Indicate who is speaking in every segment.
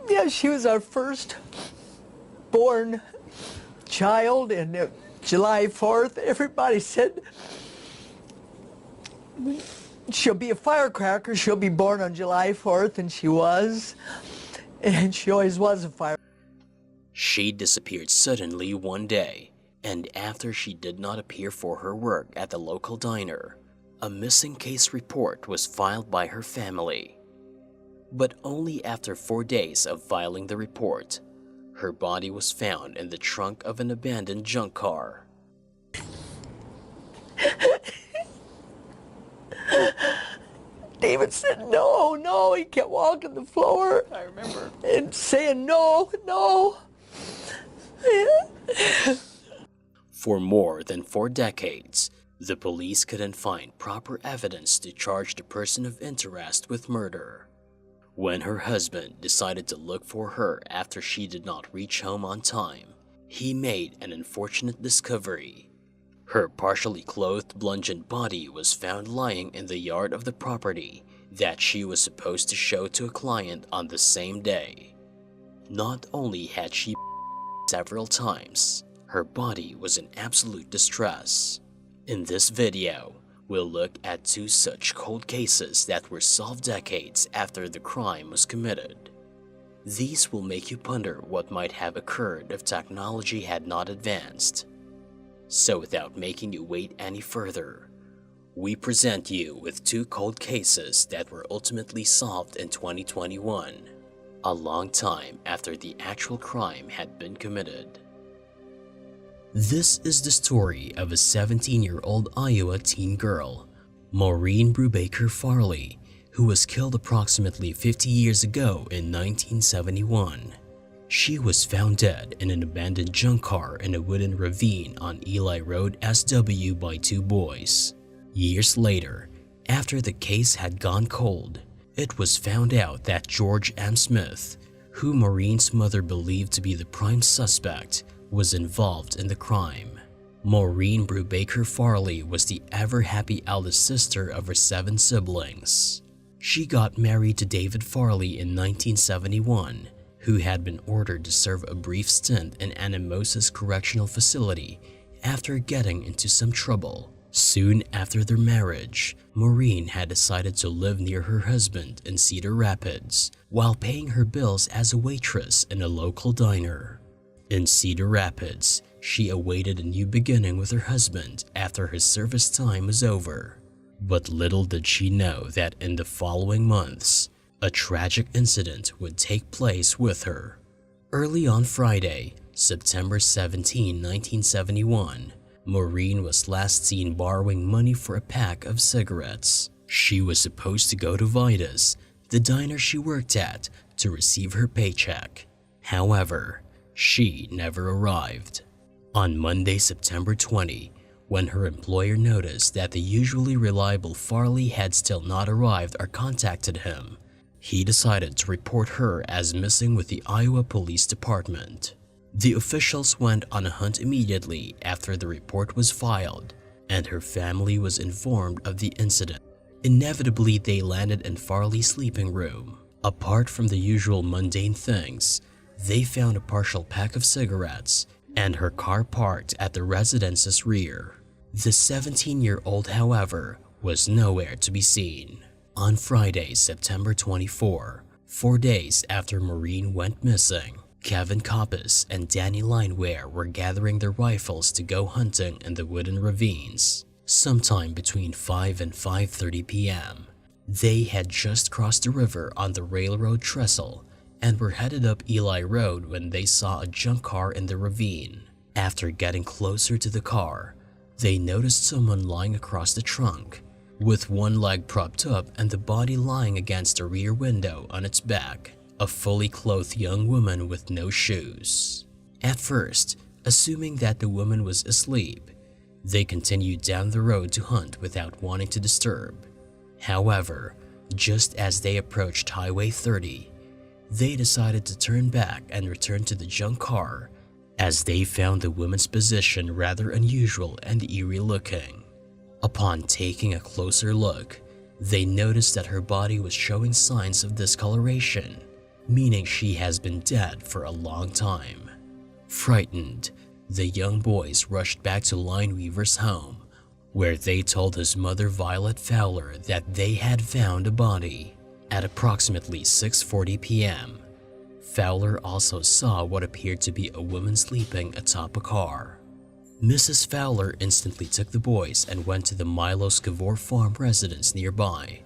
Speaker 1: Yeah, she was our first born child, and July 4th, everybody said she'll be a firecracker, she'll be born on July 4th, and she was, and she always was a firecracker.
Speaker 2: She disappeared suddenly one day, and after she did not appear for her work at the local diner, a missing case report was filed by her family. But only after 4 days of filing the report, her body was found in the trunk of an abandoned junk car.
Speaker 1: David said, no, no, he kept walking the floor. I remember. And saying, no, no.
Speaker 2: For more than 4 decades, the police couldn't find proper evidence to charge the person of interest with murder. When her husband decided to look for her after she did not reach home on time, he made an unfortunate discovery. Her partially clothed, bludgeoned body was found lying in the yard of the property that she was supposed to show to a client on the same day. Not only had she several times, her body was in absolute distress. In this video, we'll look at 2 such cold cases that were solved decades after the crime was committed. These will make you ponder what might have occurred if technology had not advanced. So without making you wait any further, we present you with 2 cold cases that were ultimately solved in 2021, a long time after the actual crime had been committed. This is the story of a 17-year-old Iowa teen girl, Maureen Brubaker-Farley, who was killed approximately 50 years ago in 1971. She was found dead in an abandoned junk car in a wooden ravine on Ely Road SW by 2 boys. Years later, after the case had gone cold, it was found out that George M. Smith, who Maureen's mother believed to be the prime suspect, was involved in the crime. Maureen Brubaker-Farley was the ever-happy eldest sister of her 7 siblings. She got married to David Farley in 1971, who had been ordered to serve a brief stint in Anamosa's correctional facility after getting into some trouble. Soon after their marriage, Maureen had decided to live near her husband in Cedar Rapids while paying her bills as a waitress in a local diner. In Cedar Rapids, she awaited a new beginning with her husband after his service time was over. But little did she know that in the following months, a tragic incident would take place with her. Early on Friday, September 17, 1971, Maureen was last seen borrowing money for a pack of cigarettes. She was supposed to go to Vida's, the diner she worked at, to receive her paycheck. However, she never arrived. On Monday, September 20, when her employer noticed that the usually reliable Farley had still not arrived or contacted him, he decided to report her as missing with the Iowa Police Department. The officials went on a hunt immediately after the report was filed, and her family was informed of the incident. Inevitably, they landed in Farley's sleeping room. Apart from the usual mundane things, they found a partial pack of cigarettes and her car parked at the residence's rear. The 17-year-old, however, was nowhere to be seen. On Friday, September 24, 4 days after Maureen went missing, Kevin Coppice and Danny Lineware were gathering their rifles to go hunting in the wooden ravines, sometime between 5 and 5:30 p.m. They had just crossed the river on the railroad trestle and were headed up Ely Road when they saw a junk car in the ravine. After getting closer to the car, they noticed someone lying across the trunk, with one leg propped up and the body lying against a rear window on its back, a fully clothed young woman with no shoes. At first, assuming that the woman was asleep, they continued down the road to hunt without wanting to disturb. However, just as they approached Highway 30, they decided to turn back and return to the junk car, as they found the woman's position rather unusual and eerie looking. Upon taking a closer look, they noticed that her body was showing signs of discoloration. meaning she has been dead for a long time. Frightened, the young boys rushed back to Lineweaver's home, where they told his mother Violet Fowler that they had found a body. At approximately 6:40 p.m., Fowler also saw what appeared to be a woman sleeping atop a car. Mrs. Fowler instantly took the boys and went to the Milo Scavor farm residence nearby,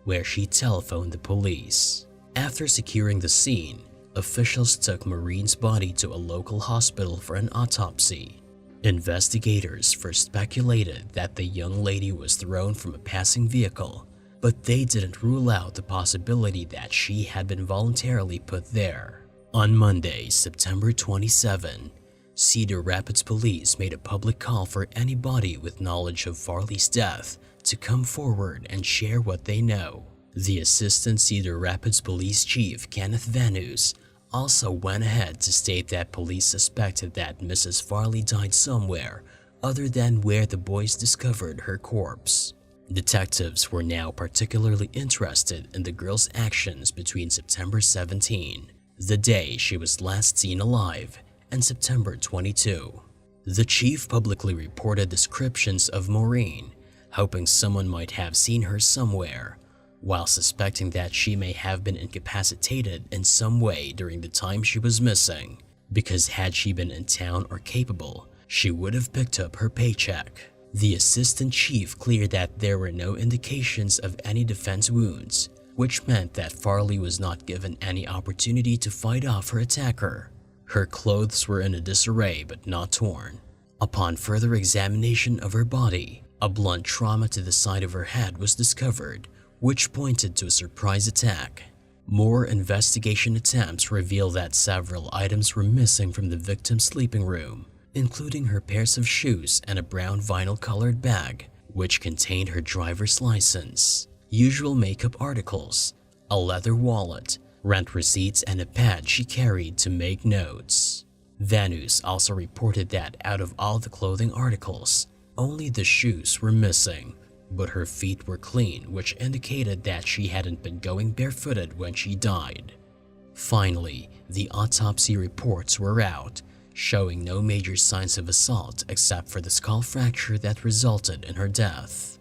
Speaker 2: where she telephoned the police. After securing the scene, officials took Maureen's body to a local hospital for an autopsy. Investigators first speculated that the young lady was thrown from a passing vehicle, but they didn't rule out the possibility that she had been voluntarily put there. On Monday, September 27, Cedar Rapids police made a public call for anybody with knowledge of Farley's death to come forward and share what they know. The Assistant Cedar Rapids Police Chief, Kenneth Vanus, also went ahead to state that police suspected that Mrs. Farley died somewhere other than where the boys discovered her corpse. Detectives were now particularly interested in the girl's actions between September 17, the day she was last seen alive, and September 22. The chief publicly reported descriptions of Maureen, hoping someone might have seen her somewhere, while suspecting that she may have been incapacitated in some way during the time she was missing, because had she been in town or capable, she would have picked up her paycheck. The assistant chief cleared that there were no indications of any defense wounds, which meant that Farley was not given any opportunity to fight off her attacker. Her clothes were in a disarray but not torn. Upon further examination of her body, a blunt trauma to the side of her head was discovered, which pointed to a surprise attack. More investigation attempts reveal that several items were missing from the victim's sleeping room, including her pairs of shoes and a brown vinyl-colored bag, which contained her driver's license, usual makeup articles, a leather wallet, rent receipts, and a pad she carried to make notes. Vanus also reported that out of all the clothing articles, only the shoes were missing, but her feet were clean, which indicated that she hadn't been going barefooted when she died. Finally, the autopsy reports were out, showing no major signs of assault except for the skull fracture that resulted in her death.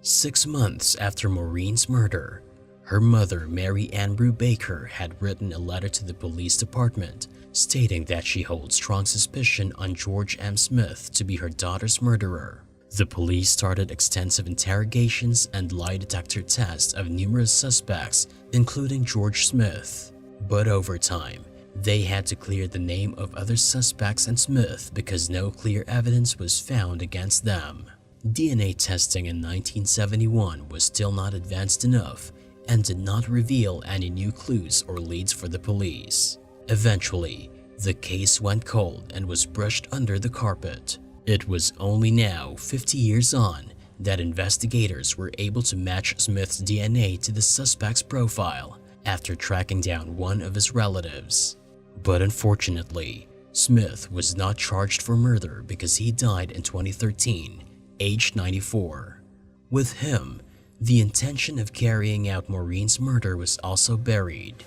Speaker 2: 6 months after Maureen's murder, her mother, Mary Ann Brubaker, had written a letter to the police department stating that she holds strong suspicion on George M. Smith to be her daughter's murderer. The police started extensive interrogations and lie detector tests of numerous suspects, including George Smith. But over time, they had to clear the name of other suspects and Smith because no clear evidence was found against them. DNA testing in 1971 was still not advanced enough and did not reveal any new clues or leads for the police. Eventually, the case went cold and was brushed under the carpet. It was only now, 50 years on, that investigators were able to match Smith's DNA to the suspect's profile after tracking down one of his relatives. But unfortunately, Smith was not charged for murder because he died in 2013, aged 94. With him, the intention of carrying out Maureen's murder was also buried.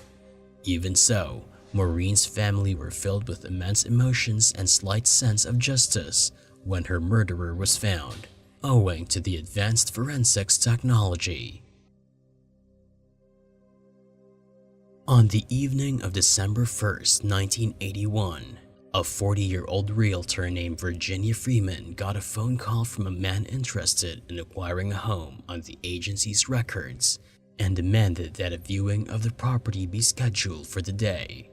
Speaker 2: Even so, Maureen's family were filled with immense emotions and slight sense of justice when her murderer was found, owing to the advanced forensics technology. On the evening of December 1st, 1981, a 40-year-old realtor named Virginia Freeman got a phone call from a man interested in acquiring a home on the agency's records and demanded that a viewing of the property be scheduled for the day.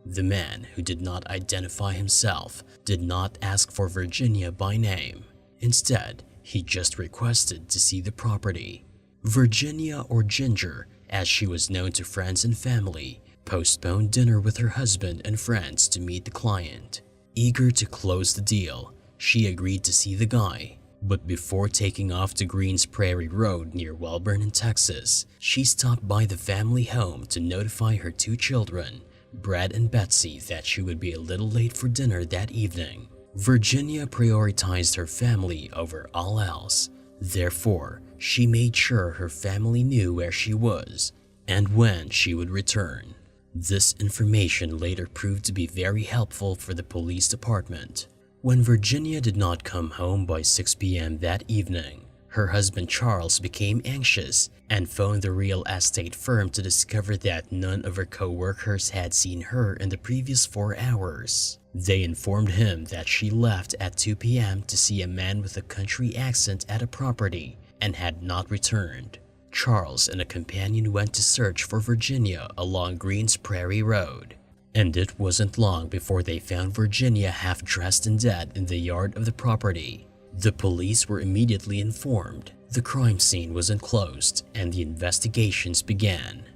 Speaker 2: The man, who did not identify himself, did not ask for Virginia by name. Instead, he just requested to see the property. Virginia, or Ginger, as she was known to friends and family, postponed dinner with her husband and friends to meet the client. Eager to close the deal, she agreed to see the guy. But before taking off to Greens Prairie Road near Welborn in Texas, she stopped by the family home to notify her 2 children, Brad and Betsy, that she would be a little late for dinner that evening. Virginia prioritized her family over all else. Therefore, she made sure her family knew where she was and when she would return. This information later proved to be very helpful for the police department. When Virginia did not come home by 6 p.m. that evening, her husband Charles became anxious and phoned the real estate firm to discover that none of her co-workers had seen her in the previous 4 hours. They informed him that she left at 2 p.m. to see a man with a country accent at a property and had not returned. Charles and a companion went to search for Virginia along Greens Prairie Road, and it wasn't long before they found Virginia half dressed and dead in the yard of the property. The police were immediately informed. The crime scene was enclosed and the investigations began.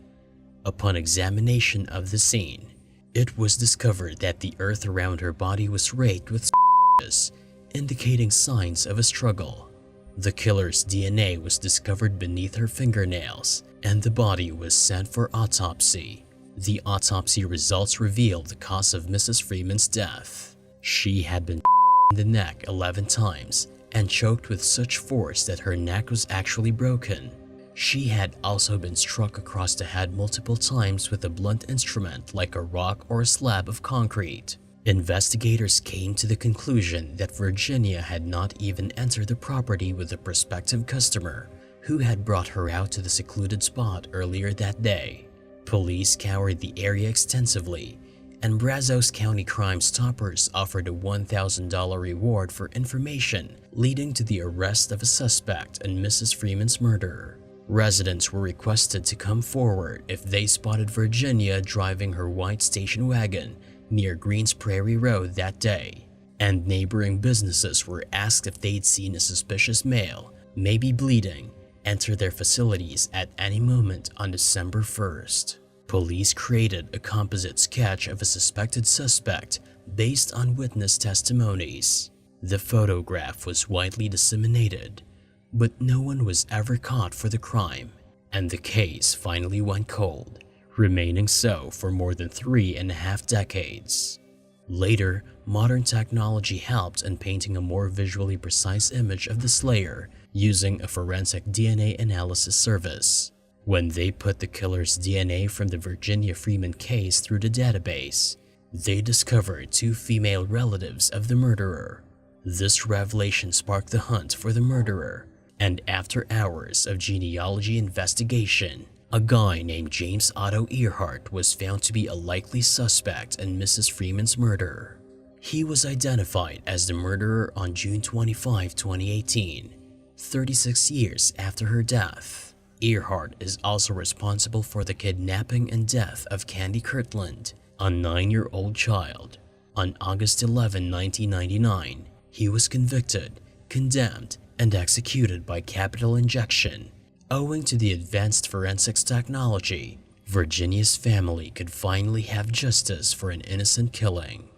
Speaker 2: Upon examination of the scene, it was discovered that the earth around her body was raked with scratches, indicating signs of a struggle. The killer's DNA was discovered beneath her fingernails, and the body was sent for autopsy. The autopsy results revealed the cause of Mrs. Freeman's death. She had been in the neck 11 times and choked with such force that her neck was actually broken. She had also been struck across the head multiple times with a blunt instrument like a rock or a slab of concrete. Investigators came to the conclusion that Virginia had not even entered the property with a prospective customer who had brought her out to the secluded spot earlier that day. Police scoured the area extensively, and Brazos County Crime Stoppers offered a $1,000 reward for information leading to the arrest of a suspect in Mrs. Freeman's murder. Residents were requested to come forward if they spotted Virginia driving her white station wagon near Greens Prairie Road that day, and neighboring businesses were asked if they'd seen a suspicious male, maybe bleeding, enter their facilities at any moment on December 1st. Police created a composite sketch of a suspected suspect based on witness testimonies. The photograph was widely disseminated, but no one was ever caught for the crime, and the case finally went cold, remaining so for more than 3.5 decades. Later, modern technology helped in painting a more visually precise image of the slayer using a forensic DNA analysis service. When they put the killer's DNA from the Virginia Freeman case through the database, they discovered 2 female relatives of the murderer. This revelation sparked the hunt for the murderer, and after hours of genealogy investigation, a guy named James Otto Earhart was found to be a likely suspect in Mrs. Freeman's murder. He was identified as the murderer on June 25, 2018, 36 years after her death. Earhart is also responsible for the kidnapping and death of Candy Kirtland, a 9-year-old child. On August 11, 1999, he was convicted, condemned, and executed by capital injection. Owing to the advanced forensics technology, Virginia's family could finally have justice for an innocent killing.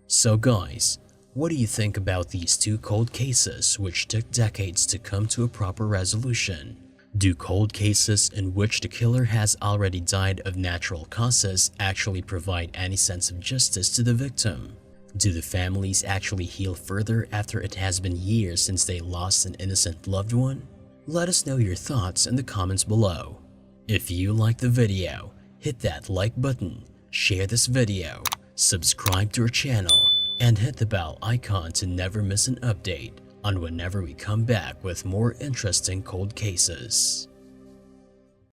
Speaker 2: So guys, what do you think about these 2 cold cases which took decades to come to a proper resolution? Do cold cases in which the killer has already died of natural causes actually provide any sense of justice to the victim? Do the families actually heal further after it has been years since they lost an innocent loved one? Let us know your thoughts in the comments below. If you liked the video, hit that like button, share this video, subscribe to our channel, and hit the bell icon to never miss an update on whenever we come back with more interesting cold cases.